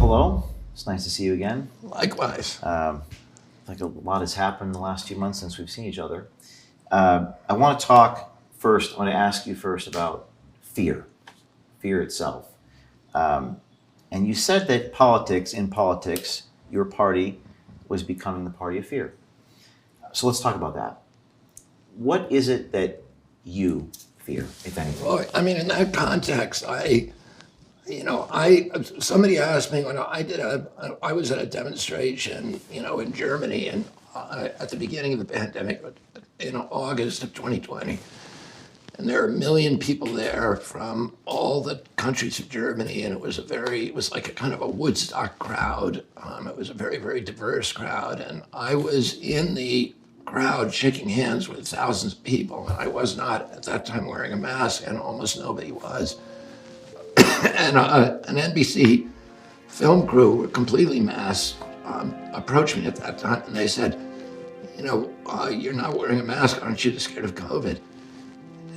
hello. It's nice to see you again. Likewise. Like a lot has happened in the last few months since we've seen each other. I want to talk first. I want to ask you first about fear itself. Um, and you said that in politics, your party was becoming the party of fear. So let's talk about that. What is it that you fear, if anything? Well, I mean, in that context, somebody asked me when I was at a demonstration, in Germany, and at the beginning of the pandemic, in August of 2020, and there were 1 million people there from all the countries of Germany, and it was like a kind of a Woodstock crowd. It was a very, very diverse crowd, and I was in the crowd shaking hands with thousands of people, and I was not at that time wearing a mask, and almost nobody was. And an NBC film crew, completely masked, approached me at that time, and they said, you're not wearing a mask, aren't you scared of COVID?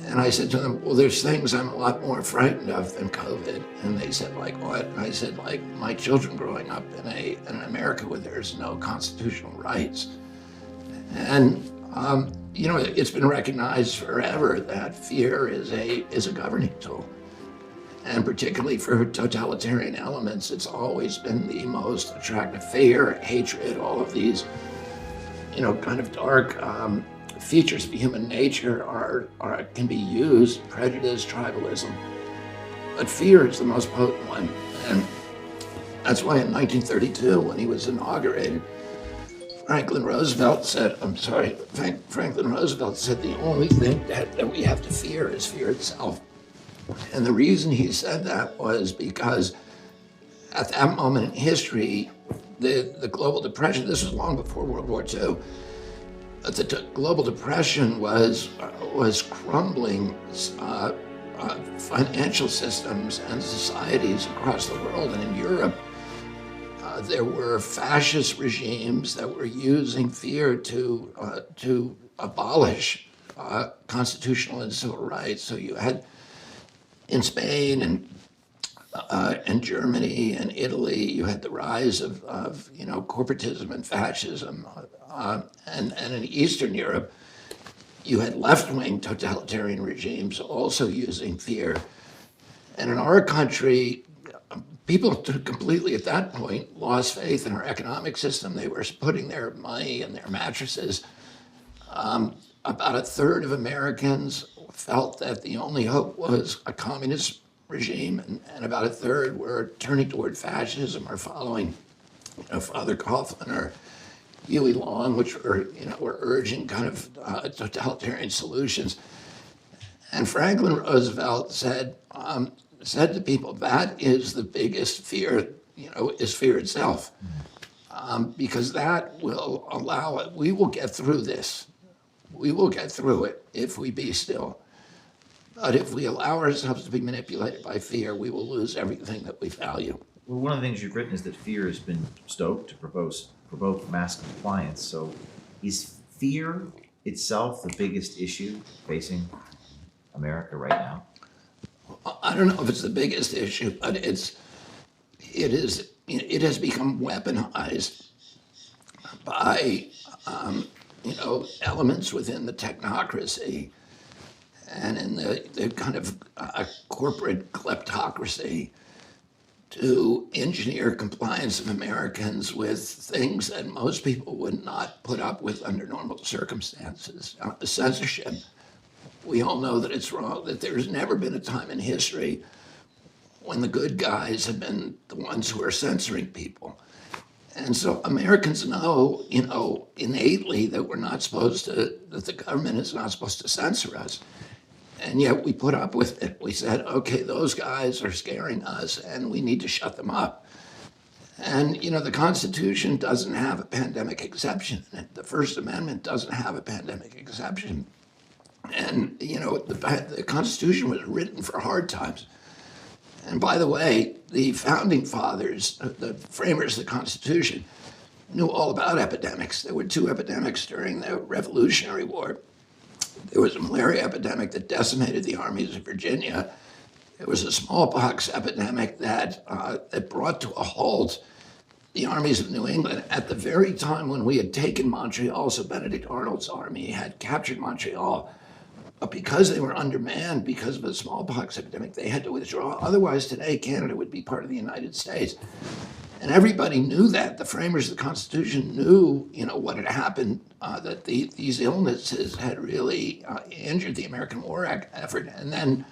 And I said to them, well, there's things I'm a lot more frightened of than COVID. And they said, like, what? And I said, like, my children growing up in an America where there's no constitutional rights. And, it's been recognized forever that fear is a governing tool. And particularly for totalitarian elements, it's always been the most attractive. Fear, hatred, all of these, kind of dark features of human nature can be used, prejudice, tribalism. But fear is the most potent one. And that's why in 1932, when he was inaugurated, Franklin Roosevelt said the only thing that we have to fear is fear itself. And the reason he said that was because at that moment in history, the global depression, this was long before World War II, the global depression was crumbling financial systems and societies across the world. And in Europe, there were fascist regimes that were using fear to abolish constitutional and civil rights. So you had in Spain and Germany and Italy, you had the rise of corporatism and fascism, and in Eastern Europe, you had left-wing totalitarian regimes also using fear. And in our country, people completely at that point lost faith in our economic system. They were putting their money in their mattresses. About a third of Americans felt that the only hope was a communist regime, and about a third were turning toward fascism or following Father Coughlin or Huey Long, which were urging kind of totalitarian solutions. And Franklin Roosevelt said to people, that is the biggest fear, is fear itself, because that will allow it. We will get through this. We will get through it if we be still. But if we allow ourselves to be manipulated by fear, we will lose everything that we value. Well, one of the things you've written is that fear has been stoked to provoke mass compliance. So is fear itself the biggest issue facing America right now? I don't know if it's the biggest issue, but it has become weaponized by elements within the technocracy and in the kind of corporate kleptocracy to engineer compliance of Americans with things that most people would not put up with under normal circumstances. Censorship. We all know that it's wrong, that there's never been a time in history when the good guys have been the ones who are censoring people. And so Americans know, innately that that the government is not supposed to censor us. And yet we put up with it. We said, okay, those guys are scaring us and we need to shut them up. And, the Constitution doesn't have a pandemic exception. The First Amendment doesn't have a pandemic exception. And, the Constitution was written for hard times. And by the way, the founding fathers, the framers of the Constitution, knew all about epidemics. There were 2 epidemics during the Revolutionary War. There was a malaria epidemic that decimated the armies of Virginia. It was a smallpox epidemic that brought to a halt the armies of New England at the very time when we had taken Montreal. So Benedict Arnold's army had captured Montreal. But because they were undermanned because of the smallpox epidemic, they had to withdraw. Otherwise, today, Canada would be part of the United States. And everybody knew that. The framers of the Constitution knew, what had happened, that these illnesses had really injured the American war effort. And then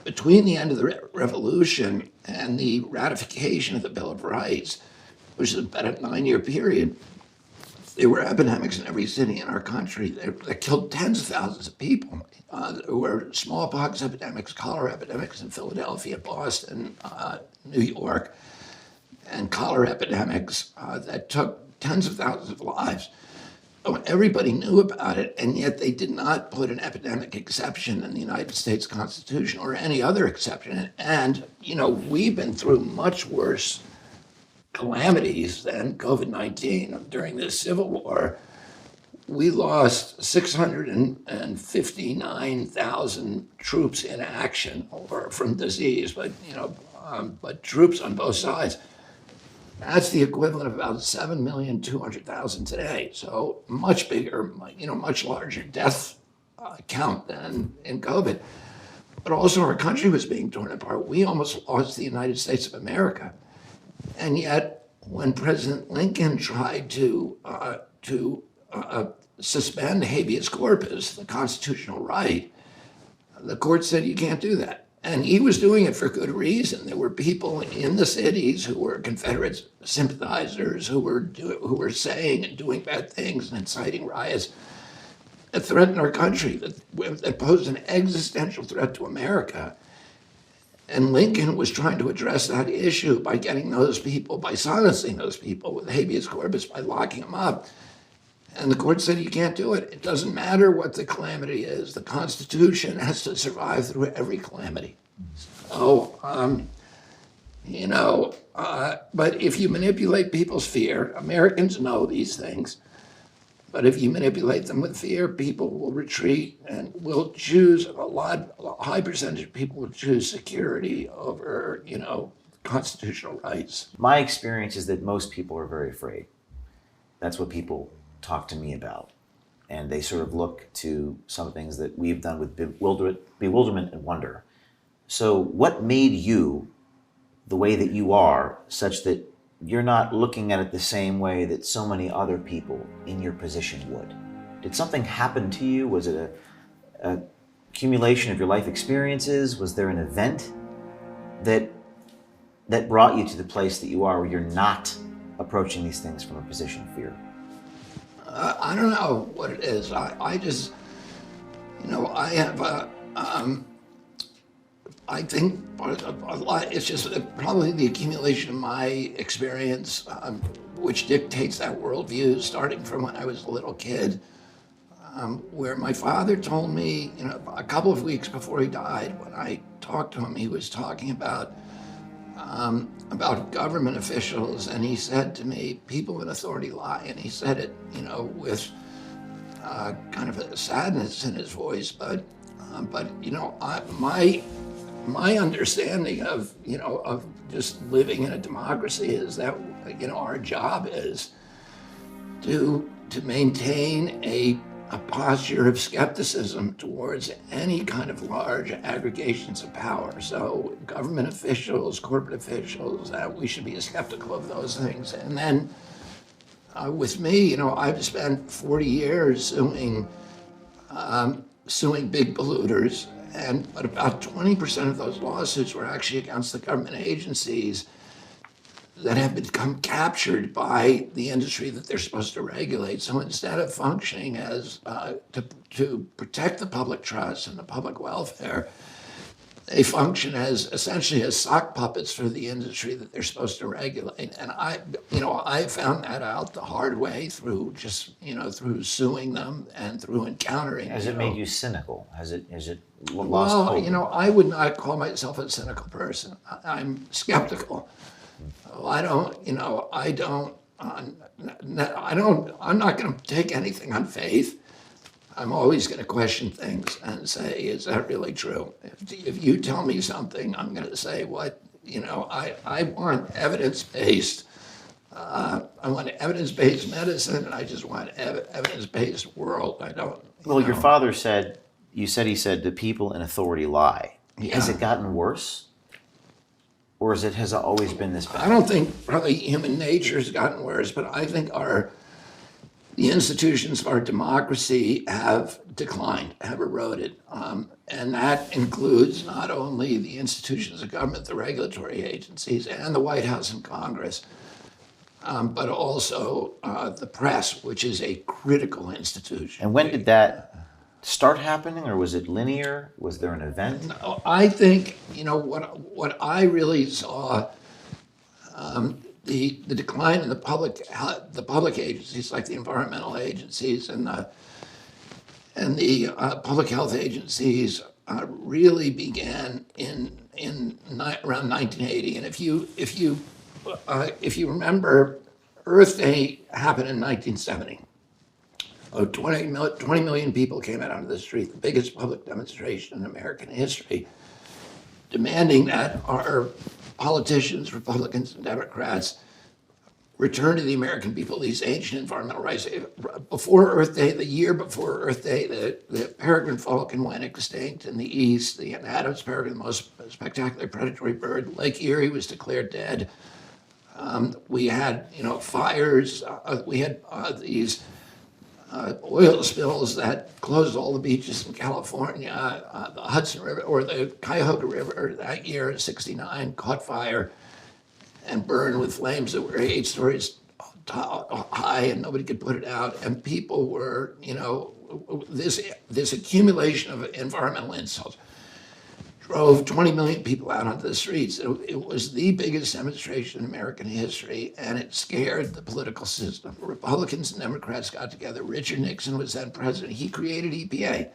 between the end of the Revolution and the ratification of the Bill of Rights, which is about a 9-year period, there were epidemics in every city in our country that killed tens of thousands of people. There were smallpox epidemics, cholera epidemics in Philadelphia, Boston, New York, and cholera epidemics that took tens of thousands of lives. Everybody knew about it, and yet they did not put an epidemic exception in the United States Constitution or any other exception. And, we've been through much worse calamities than COVID-19. During the Civil War, we lost 659,000 troops in action or from disease, but troops on both sides. That's the equivalent of about 7,200,000 today. So much bigger, much larger death count than in COVID. But also our country was being torn apart. We almost lost the United States of America. And yet, when President Lincoln tried to suspend habeas corpus, the constitutional right, the court said you can't do that. And he was doing it for good reason. There were people in the cities who were Confederate sympathizers who were saying and doing bad things and inciting riots that threatened our country, that posed an existential threat to America. And Lincoln was trying to address that issue by by silencing those people with habeas corpus, by locking them up. And the court said, you can't do it. It doesn't matter what the calamity is. The Constitution has to survive through every calamity. So, but if you manipulate people's fear, Americans know these things, but if you manipulate them with fear, people will retreat and will choose a high percentage of people will choose security over, constitutional rights. My experience is that most people are very afraid. That's what people talk to me about. And they sort of look to some things that we've done with bewilderment and wonder. So what made you the way that you are, such that you're not looking at it the same way that so many other people in your position would? Did something happen to you? Was it a accumulation of your life experiences? Was there an event that brought you to the place that you are, where you're not approaching these things from a position of fear? I don't know what it is. I just, I have I think a lot, it's just probably the accumulation of my experience, which dictates that worldview, starting from when I was a little kid, where my father told me, a couple of weeks before he died, when I talked to him, he was talking about government officials, and he said to me, people in authority lie, and he said it, with kind of a sadness in his voice, but my understanding of just living in a democracy is that our job is to maintain a posture of skepticism towards any kind of large aggregations of power. So government officials, corporate officials, we should be skeptical of those things. And then with me, I've spent 40 years suing big polluters, but about 20% of those lawsuits were actually against the government agencies that have become captured by the industry that they're supposed to regulate. So instead of functioning as to protect the public trust and the public welfare, they function as essentially as sock puppets for the industry that they're supposed to regulate. And I found that out the hard way through through suing them and through encountering. Has it made you cynical? Has it lost hope? I would not call myself a cynical person. I'm skeptical. I'm not going to take anything on faith. I'm always going to question things and say, is that really true? If you tell me something, I'm going to say, I want evidence-based. I want evidence-based medicine, and I just want evidence-based world. I don't, Well, your father said, he said, the people in authority lie. Has yeah. it gotten worse? Or has it always been this I bad? don't think probably human nature has gotten worse, but I think the institutions of our democracy have declined, have eroded. And that includes not only the institutions of government, the regulatory agencies, and the White House and Congress, but also the press, which is a critical institution. And when did that start happening, or was it linear? Was there an event? I think, what I really saw, the decline in the public agencies like the environmental agencies and the public health agencies really began around 1980. And if you remember, Earth Day happened in 1970. 20 million people came out onto the street, the biggest public demonstration in American history, demanding that our politicians, Republicans and Democrats, return to the American people these ancient environmental rights. Before Earth Day, the year before Earth Day, the peregrine falcon went extinct in the east. The Adams peregrine, the most spectacular predatory bird, Lake Erie was declared dead. We had, fires. We had these oil spills that closed all the beaches in California. The Hudson River or the Cuyahoga River that year in '69 caught fire and burned with flames that were 8 stories high, and nobody could put it out. And people were, this accumulation of environmental insults drove 20 million people out onto the streets. It was the biggest demonstration in American history, and it scared the political system. Republicans and Democrats got together. Richard Nixon was then president. He created EPA,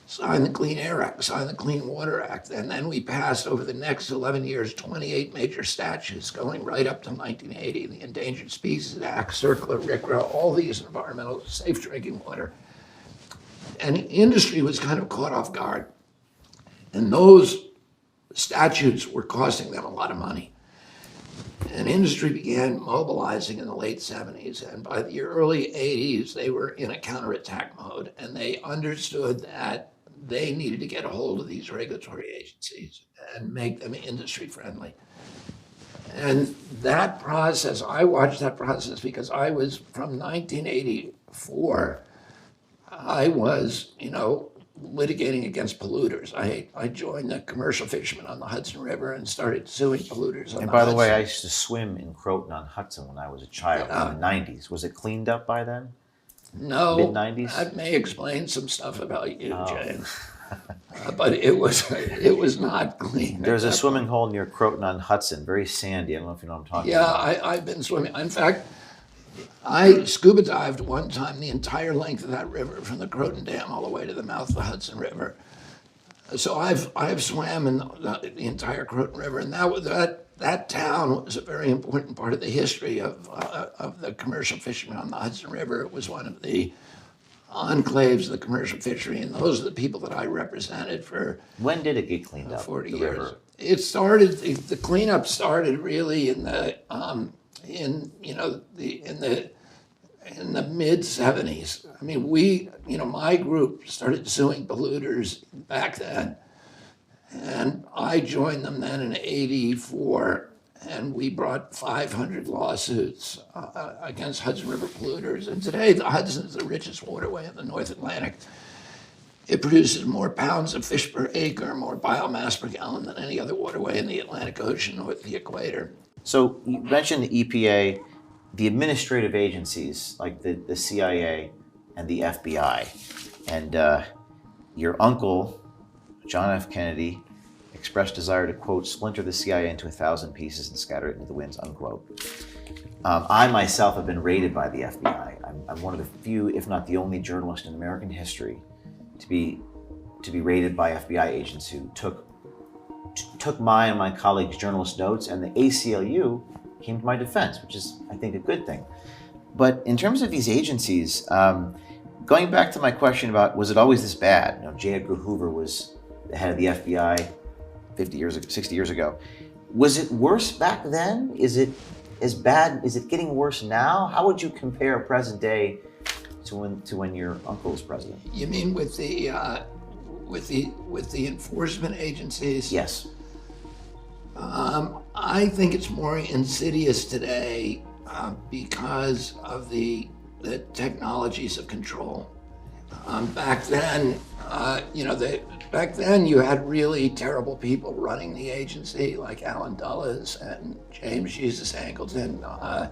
signed the Clean Air Act, signed the Clean Water Act, and then we passed over the next 11 years 28 major statutes going right up to 1980, the Endangered Species Act, CERCLA, RCRA, all these environmental safe drinking water. And industry was kind of caught off guard. And those statutes were costing them a lot of money. And industry began mobilizing in the late '70s. And by the early '80s, they were in a counterattack mode. And they understood that they needed to get a hold of these regulatory agencies and make them industry friendly. And that process, I watched that process because I was from 1984, I was, litigating against polluters. I joined the commercial fishermen on the Hudson River and started suing polluters on And the by the way, I Hudson. used to swim in Croton on Hudson when I was a child Yeah. in the 90s. Was it cleaned up by then? No, Mid-90s? that may explain some stuff about you, James. But it was not clean. There's a swimming hole near Croton on Hudson, very sandy. I don't know if you know what I'm talking Yeah, about. I've been swimming. In fact, I scuba dived one time the entire length of that river from the Croton Dam all the way to the mouth of the Hudson River. So I've swam in the entire Croton River, and that town was a very important part of the history of the commercial fishermen on the Hudson River. It was one of the enclaves of the commercial fishery, and those are the people that I represented for When did it get cleaned up? 40 the years. river? It started. The cleanup started really in the mid '70s. I mean, my group started suing polluters back then, and I joined them then in '84, and we brought 500 lawsuits against Hudson River polluters. And today, the Hudson is the richest waterway in the North Atlantic. It produces more pounds of fish per acre, more biomass per gallon than any other waterway in the Atlantic Ocean north of the equator. So you mentioned the EPA, the administrative agencies like the CIA and the FBI. And your uncle, John F. Kennedy, expressed desire to, quote, splinter the CIA into 1,000 pieces and scatter it into the winds, unquote. I myself have been raided by the FBI. I'm one of the few, if not the only journalist in American history to be raided by FBI agents who took my and my colleagues' journalist notes, and the ACLU came to my defense, which is, I think, a good thing. But in terms of these agencies, Going back to my question about was it always this bad? J. Edgar Hoover was the head of the FBI 50 years ago, 60 years ago. Was it worse back then? Is it as bad? Is it getting worse now? How would you compare present day to when your uncle was president? You mean with the enforcement agencies? Yes. I think it's more insidious today because of the technologies of control. Back then, back then you had really terrible people running the agency, like Alan Dulles and James Jesus Angleton,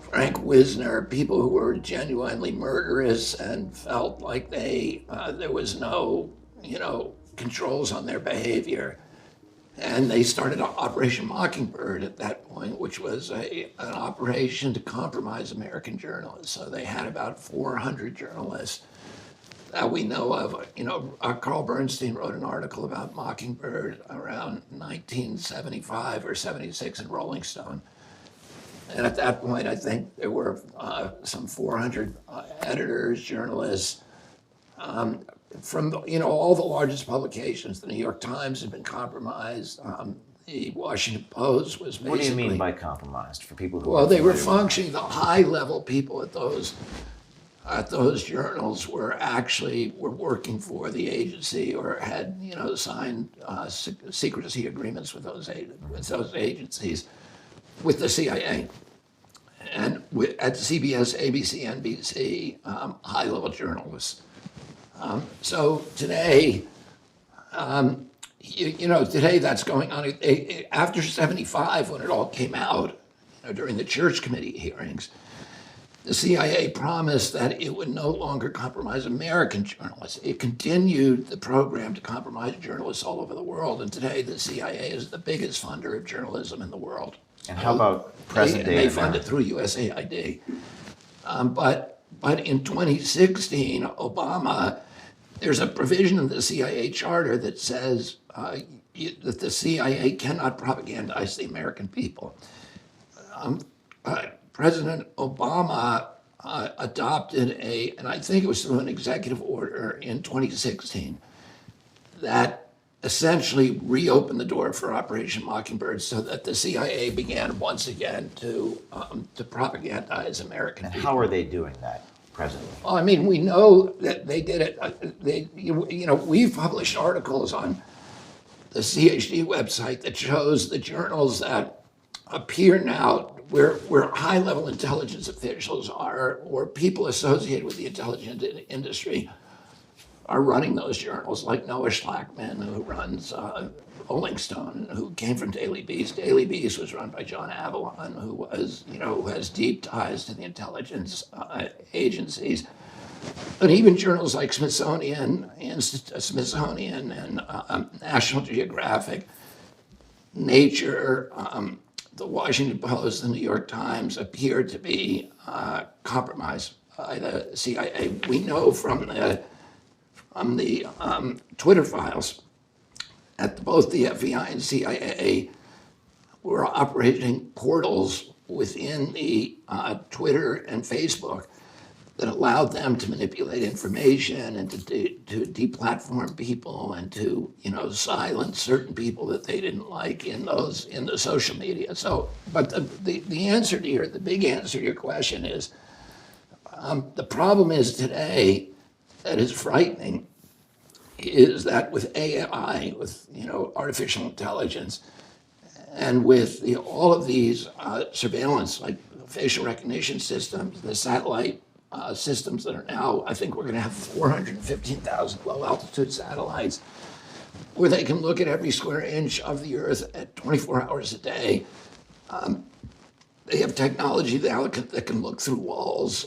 Frank Wisner, people who were genuinely murderous and felt like there was no, controls on their behavior. And they started Operation Mockingbird at that point, which was an operation to compromise American journalists. So they had about 400 journalists that we know of. Carl Bernstein wrote an article about Mockingbird around 1975 or 76 in Rolling Stone. And at that point, I think there were some 400 editors, journalists, from all the largest publications. The New York Times had been compromised. The Washington Post was basically. What do you mean by compromised for people who? Well, they were functioning. The high-level people at those journals were working for the agency or had signed secrecy agreements with those agencies, with the CIA. And at CBS, ABC, NBC, high-level journalists. So today, today that's going on. After 75, when it all came out, during the Church Committee hearings, the CIA promised that it would no longer compromise American journalists. It continued the program to compromise journalists all over the world. And today, the CIA is the biggest funder of journalism in the world. And how about present day? They fund it through USAID. But in 2016, Obama, there's a provision in the CIA charter that says that the CIA cannot propagandize the American people. President Obama adopted and I think it was through an executive order in 2016, that essentially reopened the door for Operation Mockingbird so that the CIA began once again to propagandize American people. How are they doing that presently? Well, I mean, we know that they did it. We've published articles on the CHD website that shows the journals that appear now where high-level intelligence officials are, or people associated with the intelligence industry, are running those journals, like Noah Schlackman, who runs Rolling Stone, who came from Daily Beast. Daily Beast was run by John Avalon, who has deep ties to the intelligence agencies. But even journals like Smithsonian and National Geographic, Nature, the Washington Post, the New York Times appear to be compromised by the CIA. We know from the Twitter files at both the FBI and CIA were operating portals within the Twitter and Facebook that allowed them to manipulate information and to deplatform people and to silence certain people that they didn't like in the social media. So, but the big answer to your question is the problem is today that is frightening is that with AI, with artificial intelligence, and with all of these surveillance, like facial recognition systems, the satellite systems that are now, I think we're going to have 415,000 low-altitude satellites, where they can look at every square inch of the Earth at 24 hours a day. They have technology now that can look through walls,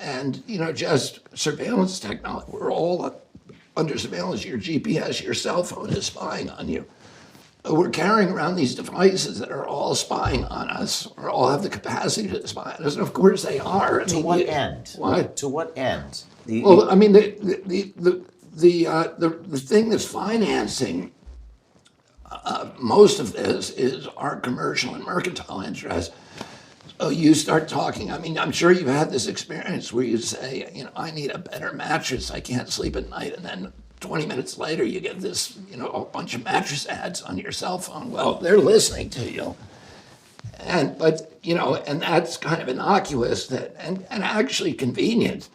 and just surveillance technology. We're all under surveillance. Your GPS, your cell phone is spying on you. We're carrying around these devices that are all spying on us, or all have the capacity to spy on us, and of course they are. To what end? What? To what end? Well, I mean, the thing that's financing most of this is our commercial and mercantile interests. Oh, you start talking. I mean, I'm sure you've had this experience where you say, I need a better mattress. I can't sleep at night. And then 20 minutes later, you get this, a bunch of mattress ads on your cell phone. Well, they're listening to you. And that's kind of innocuous and actually convenient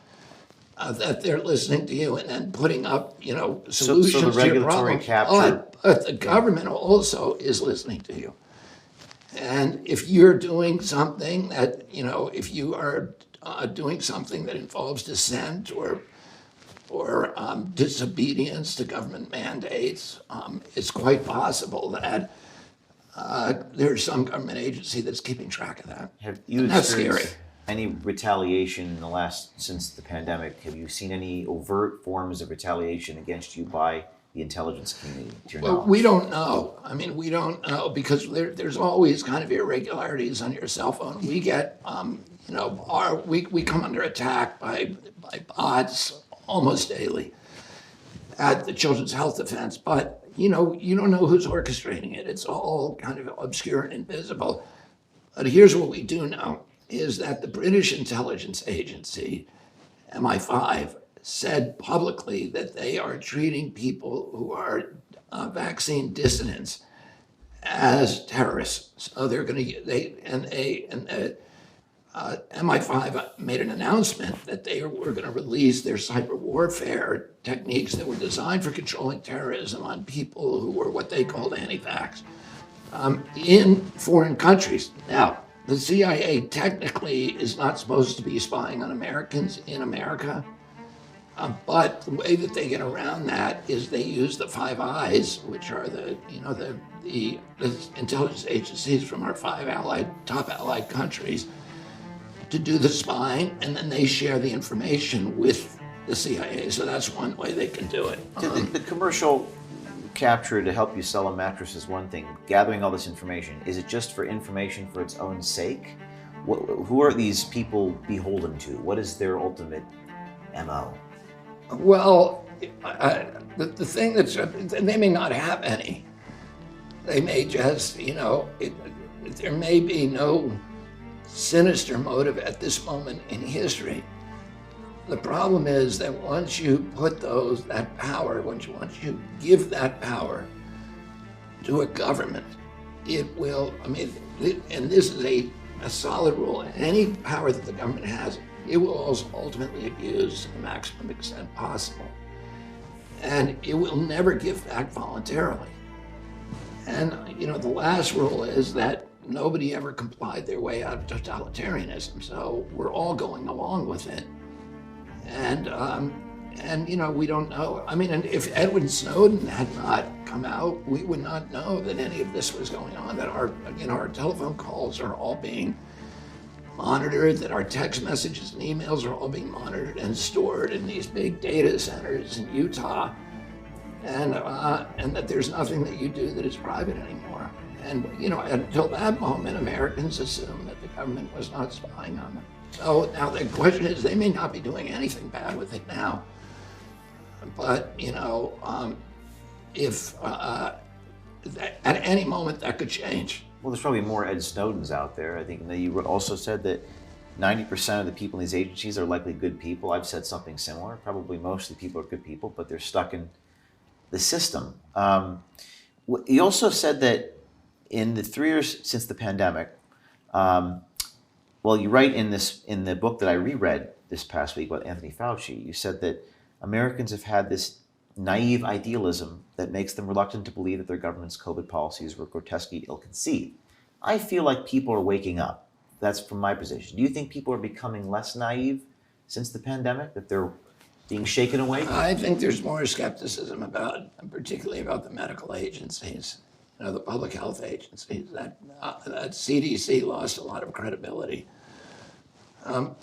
that they're listening to you and then putting up, solutions So the to your regulatory problem. capture. But the government also is listening to you. And if you're doing something that, if you are doing something that involves dissent or disobedience to government mandates, it's quite possible that there's some government agency that's keeping track of that. Have you And that's scary. experienced any retaliation in the since the pandemic? Have you seen any overt forms of retaliation against you by the intelligence community, to your Well, knowledge? we don't know. I mean, we don't know because there's always kind of irregularities on your cell phone. We get, we come under attack by bots almost daily at the Children's Health Defense, but you don't know who's orchestrating it. It's all kind of obscure and invisible. But here's what we do know is that the British intelligence agency, MI5, said publicly that they are treating people who are vaccine dissidents as terrorists. So they're going to MI5 made an announcement that they were going to release their cyber warfare techniques that were designed for controlling terrorism on people who were what they called anti-vax in foreign countries. Now, the CIA technically is not supposed to be spying on Americans in America. But the way that they get around that is they use the Five Eyes, which are the intelligence agencies from our top allied countries, to do the spying, and then they share the information with the CIA. So that's one way they can do it. The commercial capture to help you sell a mattress is one thing. Gathering all this information, is it just for information for its own sake? Who are these people beholden to? What is their ultimate MO? Well, the thing they may not have any. They may just, there may be no sinister motive at this moment in history. The problem is that once you put that power, once you give that power to a government, it will, and this is a solid rule, any power that the government has, it will also ultimately abuse to the maximum extent possible. And it will never give back voluntarily. And, the last rule is that nobody ever complied their way out of totalitarianism. So we're all going along with it. And we don't know. And if Edward Snowden had not come out, we would not know that any of this was going on, that our telephone calls are all being monitored, that our text messages and emails are all being monitored and stored in these big data centers in Utah, and that there's nothing that you do that is private anymore. And until that moment, Americans assumed that the government was not spying on them. So now the question is, they may not be doing anything bad with it now, but if at any moment that could change. Well, there's probably more Ed Snowdens out there. I think that you also said that 90% of the people in these agencies are likely good people. I've said something similar. Probably most of the people are good people, but they're stuck in the system. You also said that in the 3 years since the pandemic, you write in the book that I reread this past week about Anthony Fauci, you said that Americans have had this naive idealism that makes them reluctant to believe that their government's COVID policies were grotesquely ill-conceived. I feel like people are waking up. That's from my position. Do you think people are becoming less naive since the pandemic, that they're being shaken awake? I think there's more skepticism particularly about the medical agencies, the public health agencies. That CDC lost a lot of credibility.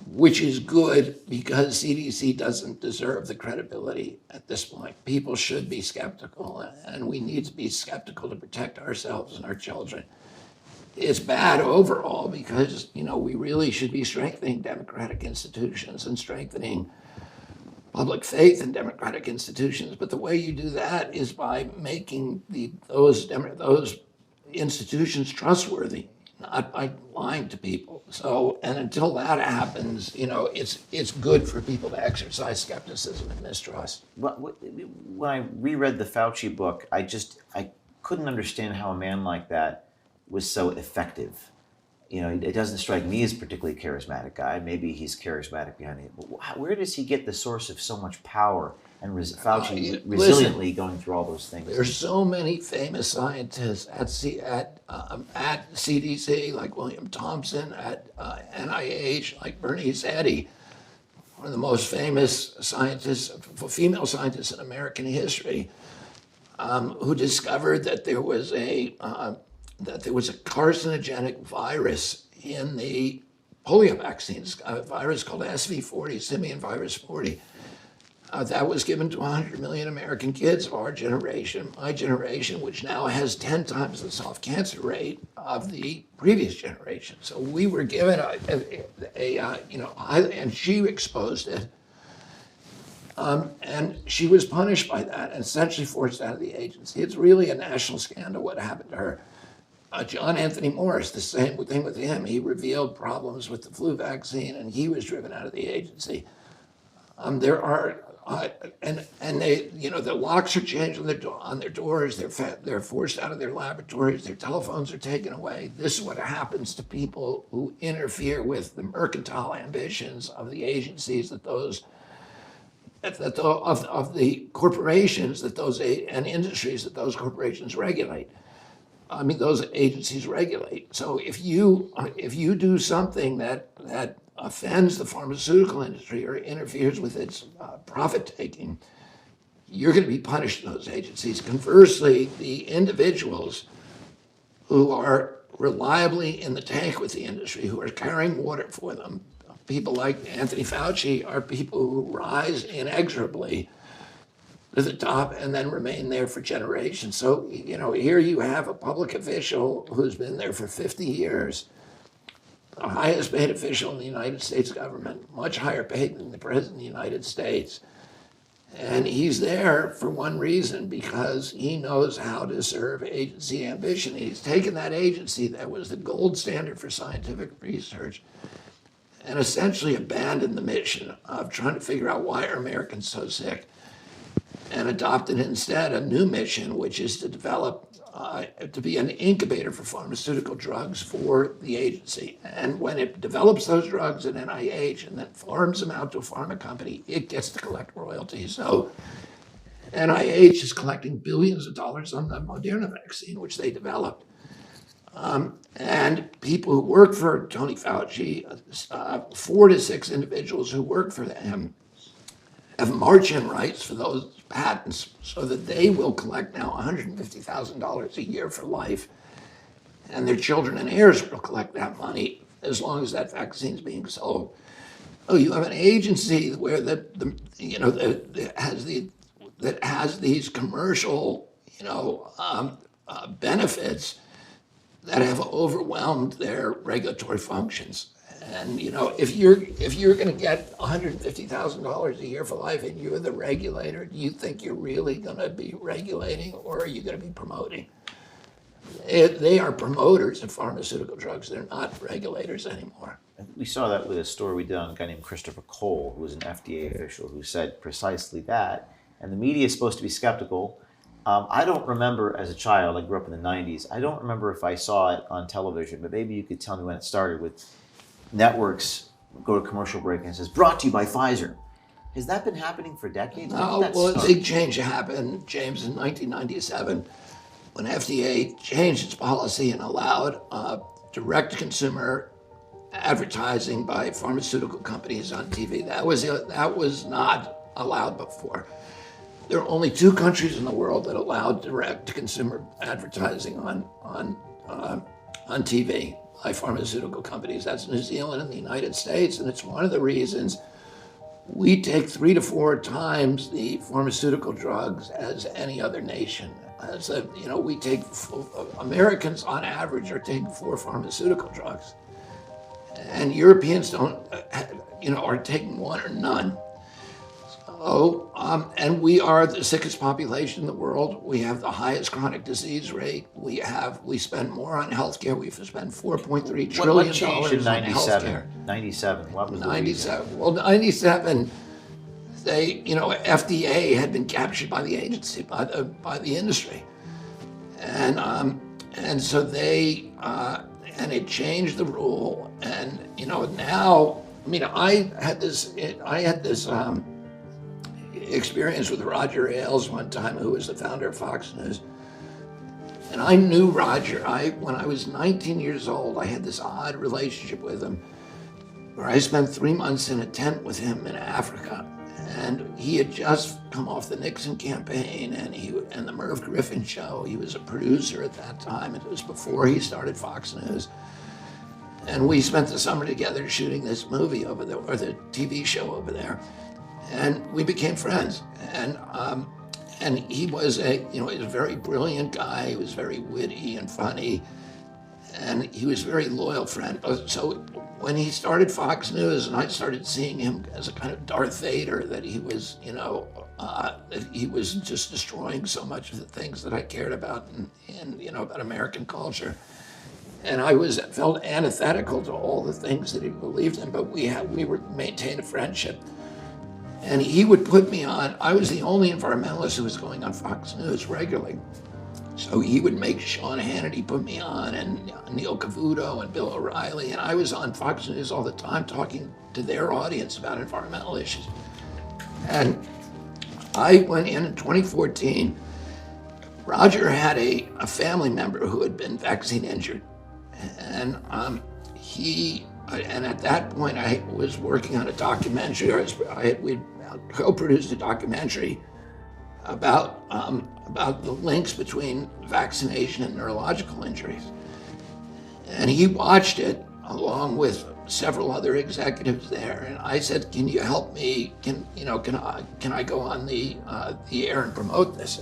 Which is good because CDC doesn't deserve the credibility at this point. People should be skeptical, and we need to be skeptical to protect ourselves and our children. It's bad overall because, we really should be strengthening democratic institutions and strengthening public faith in democratic institutions. But the way you do that is by making those institutions trustworthy. not by lying to people. So, and until that happens, it's good for people to exercise skepticism and mistrust. But when I reread the Fauci book, I couldn't understand how a man like that was so effective. It doesn't strike me as a particularly charismatic guy. Maybe he's charismatic behind it. But where does he get the source of so much power and Fauci Listen, resiliently going through all those things? there's so many famous scientists at CDC, like William Thompson, at NIH, like Bernice Eddy, one of the most famous scientists, female scientists in American history, who discovered that there was a carcinogenic virus in the polio vaccines, a virus called SV40, simian virus 40. That was given to 100 million American kids of our generation, my generation, which now has 10 times the soft cancer rate of the previous generation. So we were given and she exposed it. And she was punished by that and essentially forced out of the agency. It's really a national scandal what happened to her. John Anthony Morris, the same thing with him. He revealed problems with the flu vaccine and he was driven out of the agency. There are, and they, the locks are changed on their doors. They're forced out of their laboratories. Their telephones are taken away. This is what happens to people who interfere with the mercantile ambitions of the agencies of the corporations and industries that those corporations regulate. I mean, those agencies regulate. So if you do something that offends the pharmaceutical industry or interferes with its profit taking, you're going to be punished in those agencies. Conversely, the individuals who are reliably in the tank with the industry, who are carrying water for them, people like Anthony Fauci, are people who rise inexorably to the top and then remain there for generations. So, here you have a public official who's been there for 50 years, the highest paid official in the United States government, much higher paid than the President of the United States. And he's there for one reason, because he knows how to serve agency ambition. He's taken that agency that was the gold standard for scientific research and essentially abandoned the mission of trying to figure out why are Americans so sick, and adopted instead a new mission, which is to develop, to be an incubator for pharmaceutical drugs for the agency. And when it develops those drugs at NIH and then farms them out to a pharma company, it gets to collect royalties. So NIH is collecting billions of dollars on the Moderna vaccine, which they developed. And people who work for Tony Fauci, 4 to 6 individuals who work for him, have march-in rights for those patents so that they will collect now $150,000 a year for life. And their children and heirs will collect that money as long as that vaccine is being sold. Oh, you have an agency where that has these commercial, benefits that have overwhelmed their regulatory functions. And if you're going to get $150,000 a year for life, and you're the regulator, do you think you're really going to be regulating, or are you going to be promoting? They are promoters of pharmaceutical drugs. They're not regulators anymore. We saw that with a story we did on a guy named Christopher Cole, who was an FDA official, who said precisely that. And the media is supposed to be skeptical. I don't remember as a child, I grew up in the 90s, I don't remember if I saw it on television, but maybe you could tell me when it started with networks go to commercial break and it says, brought to you by Pfizer. Has that been happening for decades? Well, a big change happened, James, in 1997, when FDA changed its policy and allowed direct-to-consumer advertising by pharmaceutical companies on TV. That was not allowed before. There are only 2 countries in the world that allow direct-to-consumer advertising on TV by pharmaceutical companies. That's New Zealand and the United States, and it's one of the reasons we take 3 to 4 times the pharmaceutical drugs as any other nation. Americans on average are taking 4 pharmaceutical drugs, and Europeans are taking 1 or none. And we are the sickest population in the world. We have the highest chronic disease rate. We spend more on healthcare. We've spent $4.3 What trillion changed in on healthcare. 97? 97. What was the reason? 97. Well, 97. FDA had been captured by the agency, by the industry, and so and it changed the rule. And now, I had this experience with Roger Ailes one time, who was the founder of Fox News. And I knew Roger. When I was 19 years old, I had this odd relationship with him, where I spent 3 months in a tent with him in Africa. And he had just come off the Nixon campaign and the Merv Griffin show. He was a producer at that time. It was before he started Fox News. And we spent the summer together shooting this movie over there, or the TV show over there. And we became friends. And he was he was a very brilliant guy. He was very witty and funny. And he was a very loyal friend. So when he started Fox News, and I started seeing him as a kind of Darth Vader, that he was, that he was just destroying so much of the things that I cared about and about American culture. And I felt antithetical to all the things that he believed in, but we maintained a friendship. And he would put me on. I was the only environmentalist who was going on Fox News regularly. So he would make Sean Hannity put me on, and Neil Cavuto and Bill O'Reilly, and I was on Fox News all the time talking to their audience about environmental issues. And I went in 2014. Roger had a family member who had been vaccine injured, and and at that point I was working on a documentary. We co-produced a documentary about the links between vaccination and neurological injuries. And he watched it along with several other executives there. And I said, "Can you help me? Can I go on the air and promote this?"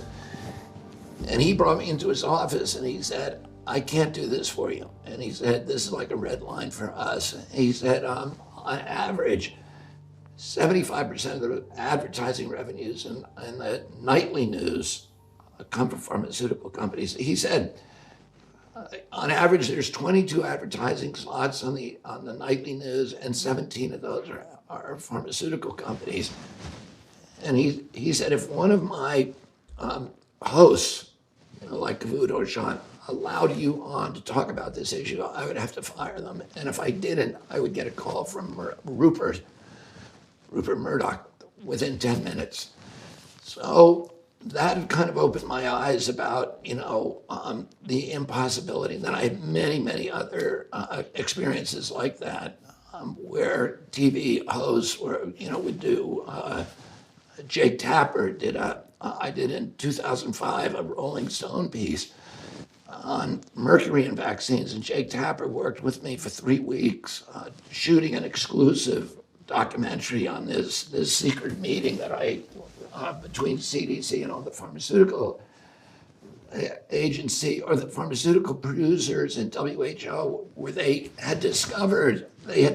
And he brought me into his office and he said, "I can't do this for you." And he said, "This is like a red line for us." And he said, on average, 75% of the advertising revenues and the nightly news come from pharmaceutical companies. He said, on average, there's 22 advertising slots on the nightly news, and 17 of those are pharmaceutical companies. And he said, if one of my hosts, like Cavuto or Sean, allowed you on to talk about this issue, I would have to fire them. And if I didn't, I would get a call from Rupert Murdoch within 10 minutes. So that kind of opened my eyes about, the impossibility. Then I had many, many other experiences like that, where TV hosts would do. Jake Tapper I did in 2005 a Rolling Stone piece on mercury and vaccines, and Jake Tapper worked with me for 3 weeks shooting an exclusive documentary on this secret meeting that between CDC and all the pharmaceutical agency, or the pharmaceutical producers and WHO, where they had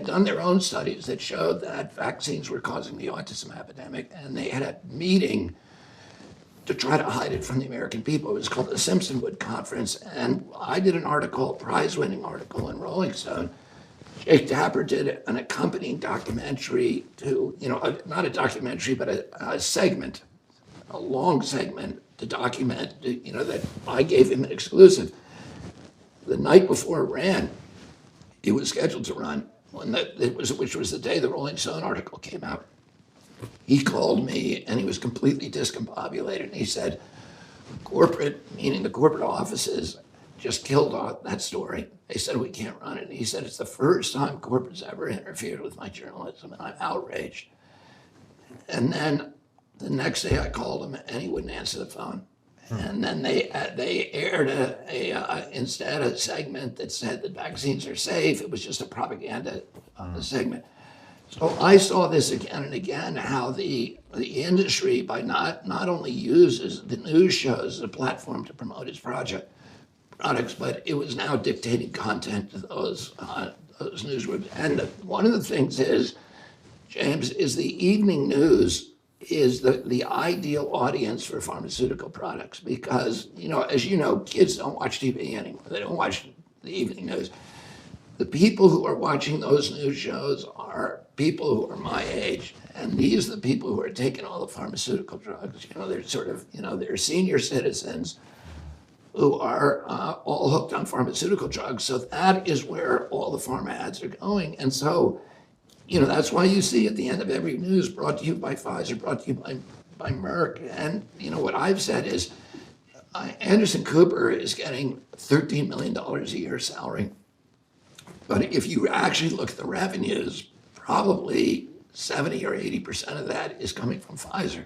done their own studies that showed that vaccines were causing the autism epidemic, and they had a meeting to try to hide it from the American people. It was called the Simpsonwood Conference, and I did an article, a prize-winning article in Rolling Stone. Jake Tapper did an accompanying documentary to, not a documentary, but a segment, a long segment to document, that I gave him an exclusive. The night before it ran, it was scheduled to run, which was the day the Rolling Stone article came out. He called me and he was completely discombobulated. And he said, meaning the corporate offices, just killed that story. They said, we can't run it. And he said, it's the first time corporate's ever interfered with my journalism, and I'm outraged. And then the next day I called him and he wouldn't answer the phone. And then they aired instead a segment that said that vaccines are safe. It was just a propaganda segment. So I saw this again and again, how the industry, by not only uses the news shows as a platform to promote its products, but it was now dictating content to those newsrooms. And one of the things is, James, is the evening news is the ideal audience for pharmaceutical products because, as you know, kids don't watch TV anymore. They don't watch the evening news. The people who are watching those news shows are people who are my age, and these are the people who are taking all the pharmaceutical drugs. They're sort of, they're senior citizens who are all hooked on pharmaceutical drugs. So that is where all the pharma ads are going. And so, that's why you see at the end of every news, brought to you by Pfizer, brought to you by Merck. And, what I've said is Anderson Cooper is getting $13 million a year salary. But if you actually look at the revenues, probably 70 or 80% of that is coming from Pfizer.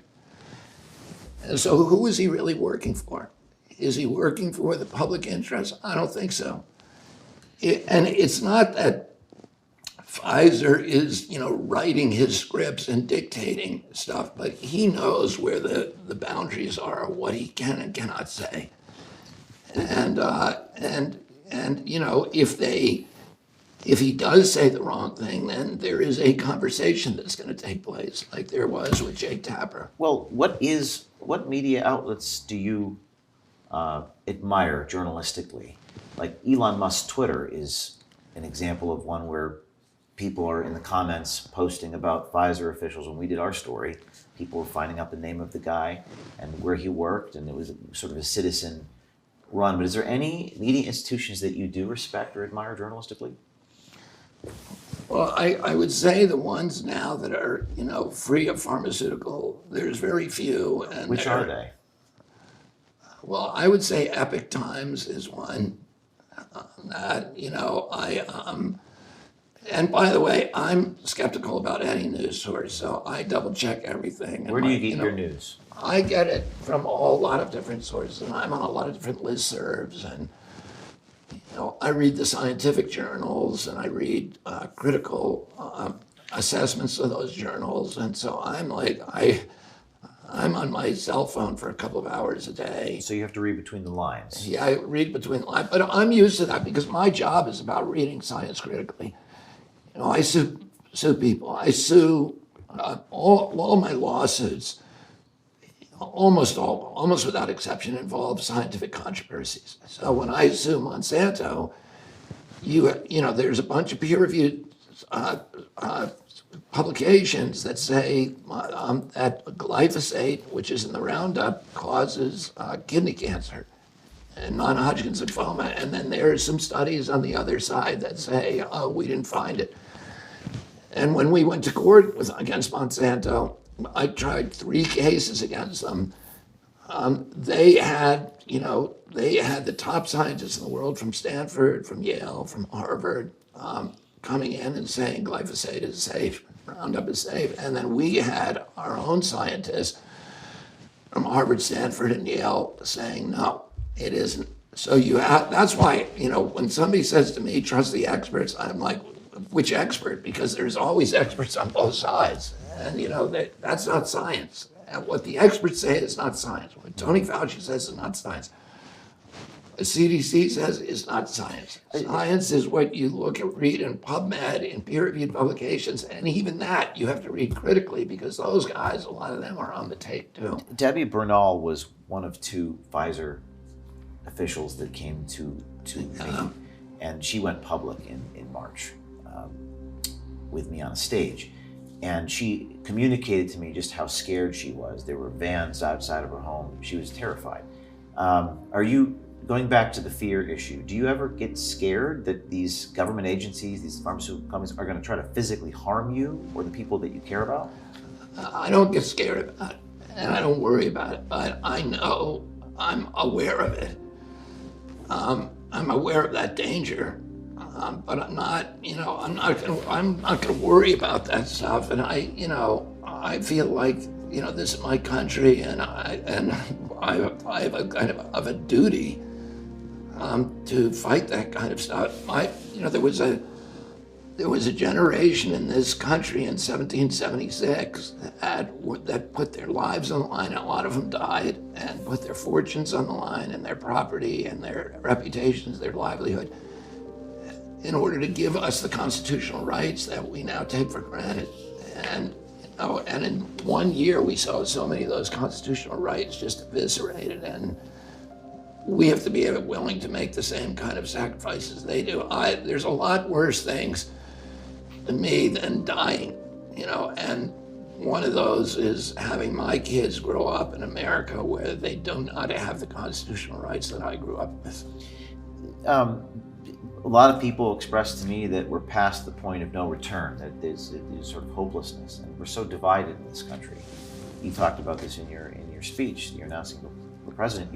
And so who is he really working for? Is he working for the public interest? I don't think so. And it's not that Pfizer is, writing his scripts and dictating stuff, but he knows where the boundaries are, what he can and cannot say. And if he does say the wrong thing, then there is a conversation that's going to take place, like there was with Jake Tapper. Well, what media outlets do you admire journalistically? Like Elon Musk's Twitter is an example of one where people are in the comments posting about Pfizer officials. When we did our story, people were finding out the name of the guy and where he worked, and it was sort of a citizen run. But is there any media institutions that you do respect or admire journalistically? Well, I would say the ones now that are, free of pharmaceutical, there's very few. And Which are they? Well, I would say Epic Times is one that, and by the way, I'm skeptical about any news source, so I double check everything. Where do you get your news? I get it from a lot of different sources, and I'm on a lot of different listservs, and I read the scientific journals, and I read critical assessments of those journals, and so I'm on my cell phone for a couple of hours a day. So you have to read between the lines. Yeah, I read between the lines, but I'm used to that because my job is about reading science critically. I sue people. I sue all my lawsuits. Almost without exception, involve scientific controversies. So when I sue Monsanto, there's a bunch of peer-reviewed publications that say that glyphosate, which is in the Roundup, causes kidney cancer and non-Hodgkin's lymphoma. And then there are some studies on the other side that say, oh, we didn't find it. And when we went to court against Monsanto, I tried 3 cases against them. They had the top scientists in the world from Stanford, from Yale, from Harvard, coming in and saying glyphosate is safe, Roundup is safe. And then we had our own scientists from Harvard, Stanford, and Yale saying, no, it isn't. So that's why, when somebody says to me, trust the experts, I'm like, which expert? Because there's always experts on both sides. And, that's not science. And what the experts say is not science. What Tony Fauci says is not science. The CDC says is not science. Science is what you read in PubMed, in peer-reviewed publications, and even that you have to read critically because those guys, a lot of them are on the take too. Debbie Bernal was one of 2 Pfizer officials that came to me, and she went public in March with me on a stage. And she communicated to me just how scared she was. There were vans outside of her home. She was terrified. Are you, going back to the fear issue, do you ever get scared that these government agencies, these pharmaceutical companies are going to try to physically harm you or the people that you care about? I don't get scared about it, and I don't worry about it, but I know I'm aware of it. I'm aware of that danger. But I'm not gonna worry about that stuff. And I feel like, this is my country, and I have a kind of a duty to fight that kind of stuff. There was a generation in this country in 1776 that put their lives on the line. A lot of them died and put their fortunes on the line and their property and their reputations, their livelihood, in order to give us the constitutional rights that we now take for granted. And Oh, and in 1 year, we saw so many of those constitutional rights just eviscerated, and we have to be willing to make the same kind of sacrifices they do. There's a lot worse things to me than dying, and one of those is having my kids grow up in America where they do not have the constitutional rights that I grew up with. A lot of people express to me that we're past the point of no return, that there's sort of hopelessness, and we're so divided in this country. You talked about this in your speech. You're announcing the president.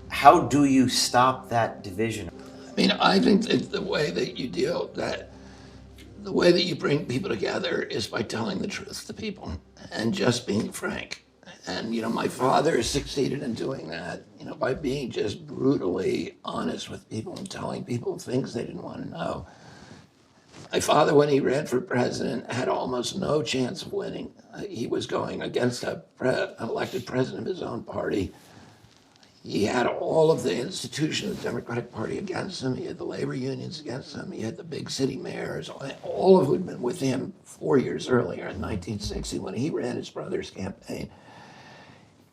How do you stop that division? I mean, I think that the way that you bring people together is by telling the truth to people and just being frank. And, my father succeeded in doing that, by being just brutally honest with people and telling people things they didn't want to know. My father, when he ran for president, had almost no chance of winning. He was going against an elected president of his own party. He had all of the institutions of the Democratic Party against him. He had the labor unions against him. He had the big city mayors, all of who had been with him 4 years earlier in 1960 when he ran his brother's campaign.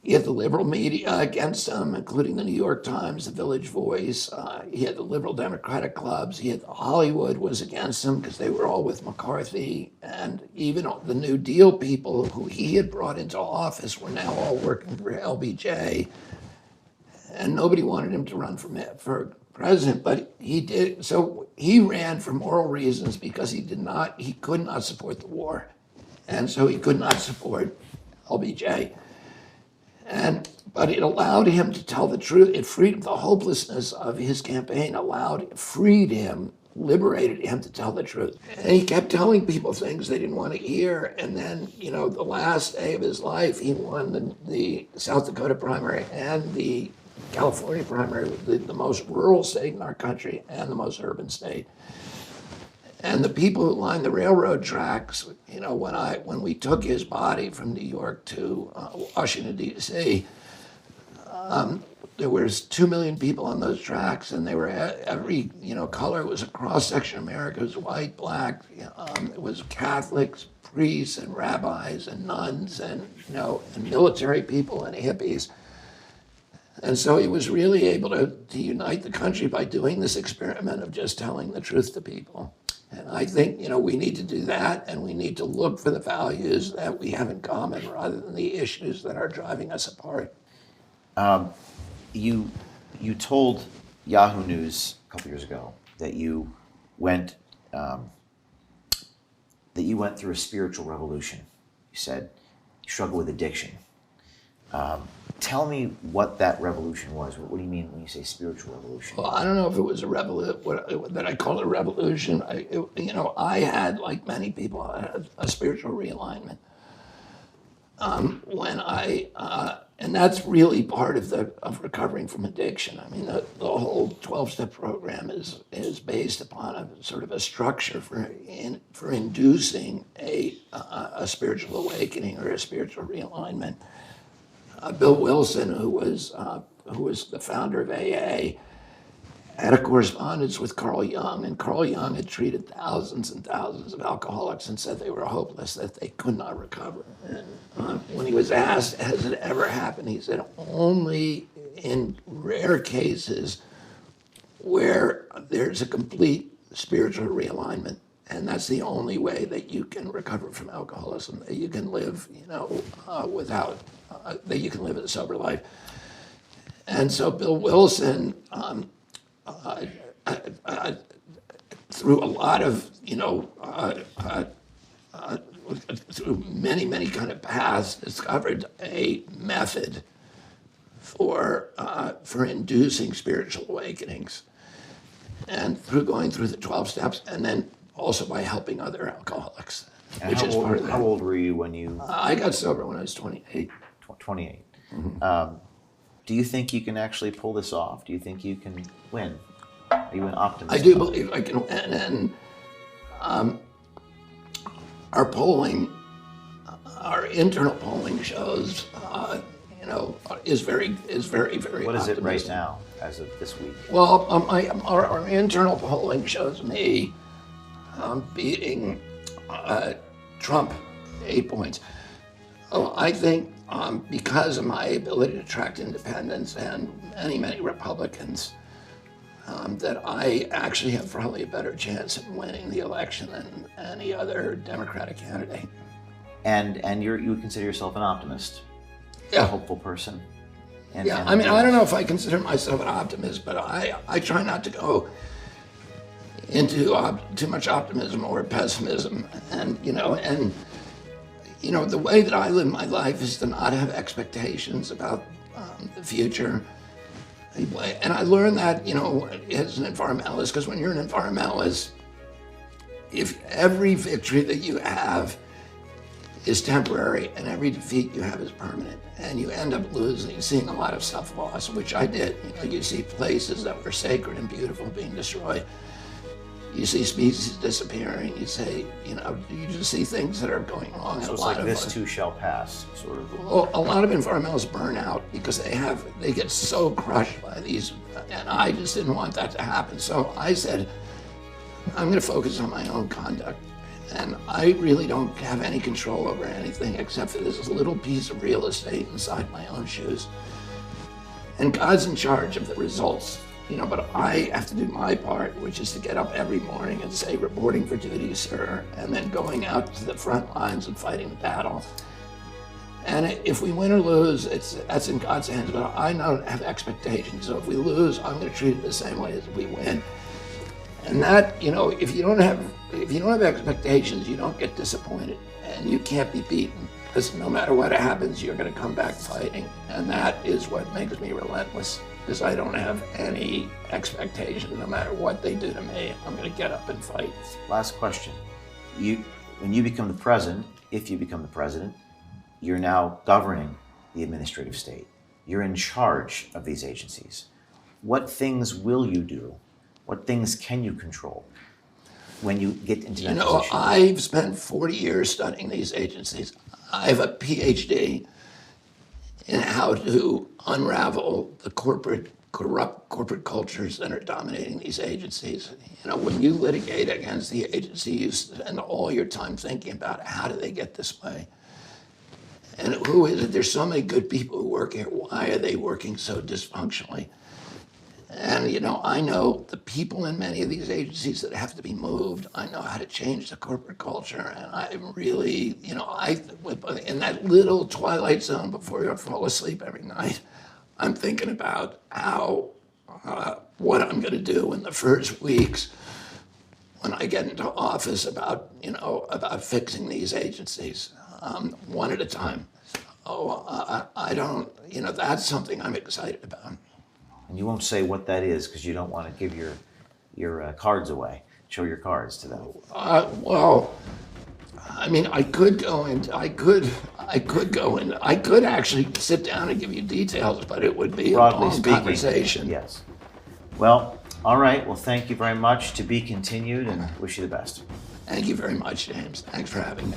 He had the liberal media against him, including the New York Times, the Village Voice. He had the liberal Democratic clubs. He had Hollywood was against him because they were all with McCarthy. And even the New Deal people who he had brought into office were now all working for LBJ. And nobody wanted him to run for president, but he did. So he ran for moral reasons because he could not support the war. And so he could not support LBJ. But it allowed him to tell the truth. It freed the hopelessness of his campaign, freed him, liberated him to tell the truth. And he kept telling people things they didn't want to hear. And then, the last day of his life, he won the South Dakota primary and the California primary, the most rural state in our country and the most urban state. And the people who lined the railroad tracks, when we took his body from New York to Washington, D.C., there was 2 million people on those tracks, and they were every color. It was a cross section of America. It was white, black. It was Catholics, priests, and rabbis, and nuns, and military people and hippies. And so he was really able to unite the country by doing this experiment of just telling the truth to people. And I think, we need to do that, and we need to look for the values that we have in common rather than the issues that are driving us apart. You told Yahoo News a couple years ago that you went through a spiritual revolution. You said you struggle with addiction. Tell me what that revolution was. What do you mean when you say spiritual revolution? Well, I don't know if it was a revolution, that I call it a revolution. I had, like many people, a spiritual realignment. And that's really part of recovering from addiction. I mean, the whole 12-step program is based upon a sort of a structure for inducing a spiritual awakening or a spiritual realignment. Bill Wilson, who was the founder of AA, had a correspondence with Carl Jung, and Carl Jung had treated thousands and thousands of alcoholics and said they were hopeless, that they could not recover. And when he was asked, has it ever happened, he said, only in rare cases where there's a complete spiritual realignment. And that's the only way that you can recover from alcoholism, that you can live, that you can live a sober life. And so Bill Wilson, through a lot of, through many kind of paths, discovered a method for inducing spiritual awakenings, and through going through the 12 steps, and then also by helping other alcoholics, which is part of that. How old were you when you? I got sober when I was 28. 28. Mm-hmm. Do you think you can actually pull this off? Do you think you can win? Are you an optimist? I do believe I can win, and our polling, our internal polling shows, is very, very What is optimistic. it right now, as of this week? Well, our internal polling shows me beating Trump 8 points. Oh, I think because of my ability to attract independents and many Republicans, that I actually have probably a better chance of winning the election than any other Democratic candidate. And you would consider yourself an optimist, a Yeah. hopeful person. Yeah, I mean, I don't know if I consider myself an optimist, but I try not to go into too much optimism or pessimism. And, the way that I live my life is to not have expectations about the future. And I learned that, as an environmentalist, because when you're an environmentalist, if every victory that you have is temporary and every defeat you have is permanent, and you end up seeing a lot of stuff lost, which I did. You see places that were sacred and beautiful being destroyed. You see species disappearing. You just see things that are going wrong. So it's like this too shall pass, sort of. Well, a lot of environmentalists burn out because they get so crushed by these, and I just didn't want that to happen. So I said, I'm going to focus on my own conduct. And I really don't have any control over anything except for this little piece of real estate inside my own shoes. And God's in charge of the results, but I have to do my part, which is to get up every morning and say, reporting for duty, sir, and then going out to the front lines and fighting the battle. And if we win or lose, that's in God's hands, but I don't have expectations. So if we lose, I'm going to treat it the same way as if we win. And that, if you don't have expectations, you don't get disappointed, and you can't be beaten, because no matter what happens, you're going to come back fighting. And that is what makes me relentless, because I don't have any expectations. No matter what they do to me, I'm going to get up and fight. Last question. When you become the president, if you become the president, you're now governing the administrative state. You're in charge of these agencies. What things will you do? What things can you control when you get into that position? I've spent 40 years studying these agencies. I have a PhD in how to unravel the corrupt corporate cultures that are dominating these agencies. When you litigate against the agency, you spend all your time thinking about how do they get this way? And who is it? There's so many good people who work here. Why are they working so dysfunctionally? And, I know the people in many of these agencies that have to be moved. I know how to change the corporate culture. And I'm really, in that little twilight zone before you fall asleep every night, I'm thinking about what I'm going to do in the first weeks when I get into office about fixing these agencies, one at a time. I don't, that's something I'm excited about. And you won't say what that is because you don't want to give your cards away. Show your cards to them. Well, I mean, I could actually sit down and give you details, but it would be Broadly a long speaking, conversation. Yes. Well, all right. Well, thank you very much. To be continued, and wish you the best. Thank you very much, James. Thanks for having me.